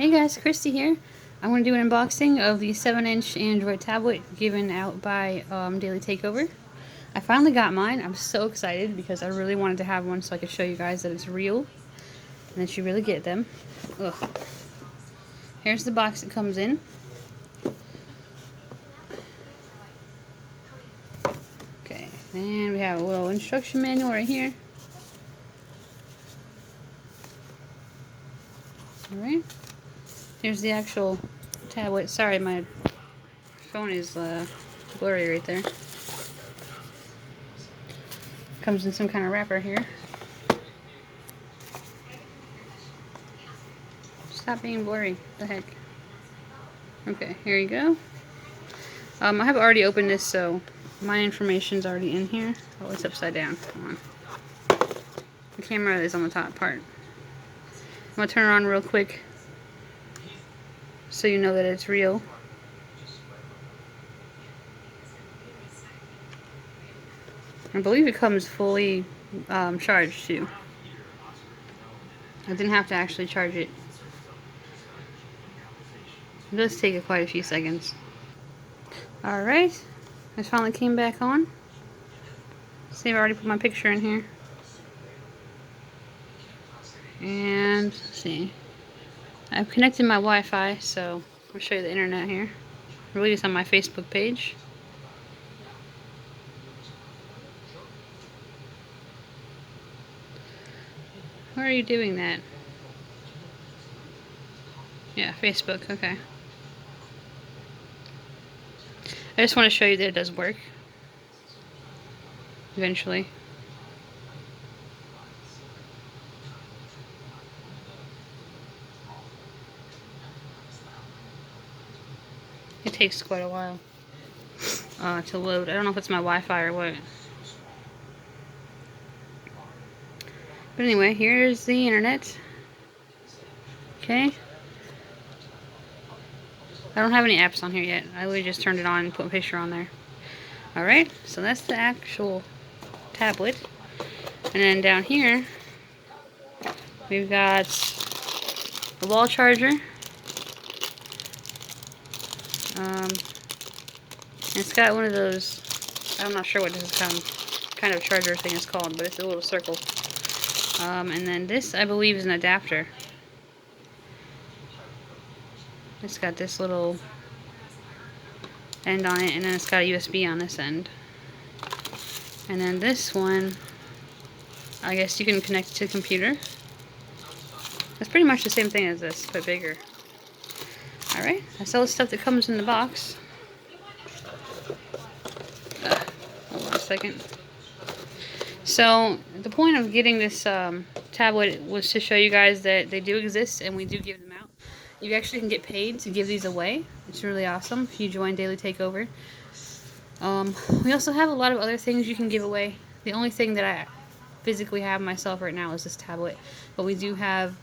Hey guys, Christy here. I'm going to do an unboxing of the 7-inch Android tablet given out by Daily Takeover. I finally got mine. I'm so excited because I really wanted to have one so I could show you guys that it's real and that you really get them. Ugh. Here's the box it comes in. Okay, and we have a little instruction manual right here. Alright, here's the actual tablet. Sorry, my phone is blurry right there. Comes in some kind of wrapper here. Stop being blurry. What the heck? Okay, here you go. I have already opened this, so my information's already in here. Oh, it's upside down. Come on. The camera is on the top part. I'm going to turn it on real quick so you know that it's real. I believe it comes fully charged too. I didn't have to actually charge it. It does take quite a few seconds. Alright, I finally came back on. See, I've already put my picture in here. And let's see. I've connected my Wi-Fi, so I'll show you the internet here. I believe it's on my Facebook page. Where are you doing that? Yeah, Facebook, okay. I just want to show you that it does work. Eventually. It takes quite a while to load. I don't know if it's my Wi-Fi or what. But anyway, here's the internet. Okay. I don't have any apps on here yet. I literally just turned it on and put a picture on there. Alright, so that's the actual tablet. And then down here, we've got the wall charger. It's got one of those, I'm not sure what this kind of charger thing is called, but it's a little circle. And then this, I believe, is an adapter. It's got this little end on it, and then it's got a USB on this end. And then this one, I guess you can connect to the computer. It's pretty much the same thing as this, but bigger. Alright, that's all the stuff that comes in the box. Hold on a second. So, the point of getting this tablet was to show you guys that they do exist and we do give them out. You actually can get paid to give these away. It's really awesome if you join Daily Takeover. We also have a lot of other things you can give away. The only thing that I physically have myself right now is this tablet. But we do have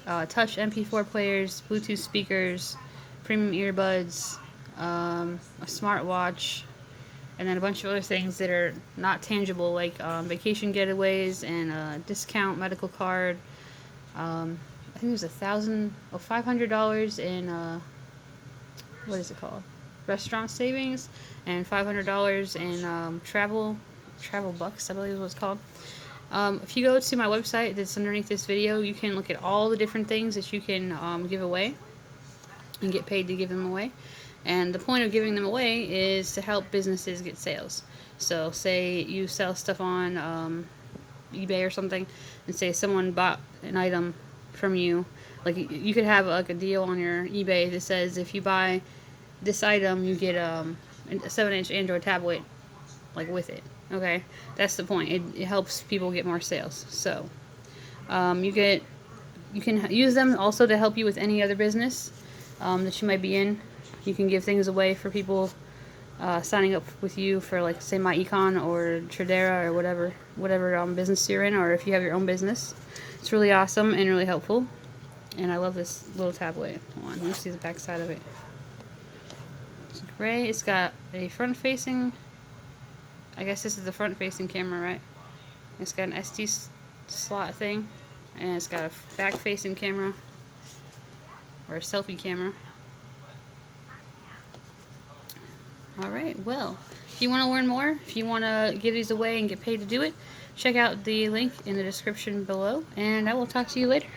touch MP4 players, Bluetooth speakers, premium earbuds, a smartwatch, and then a bunch of other things that are not tangible, like vacation getaways and a discount medical card. I think it was $500 in what is it called? Restaurant savings, and $500 in travel bucks, I believe is what it's called. If you go to my website that's underneath this video, you can look at all the different things that you can give away and get paid to give them away. And the point of giving them away is to help businesses get sales. So say you sell stuff on eBay or something, and say someone bought an item from you. Like, you could have like a deal on your eBay that says if you buy this item, you get a 7-inch Android tablet, like, with it. Okay, that's the point. It helps people get more sales. So you can use them also to help you with any other business that you might be in. You can give things away for people signing up with you for, like, say, MyEcon or Tradera or whatever business you're in, or if you have your own business. It's really awesome and really helpful. And I love this little tablet. Hold on, let me see the back side of it. It's gray. It's got a front-facing, I guess this is the front-facing camera, right? It's got an SD slot thing, and it's got a back-facing camera or a selfie camera. Alright, well, if you want to learn more, if you want to give these away and get paid to do it, check out the link in the description below, and I will talk to you later.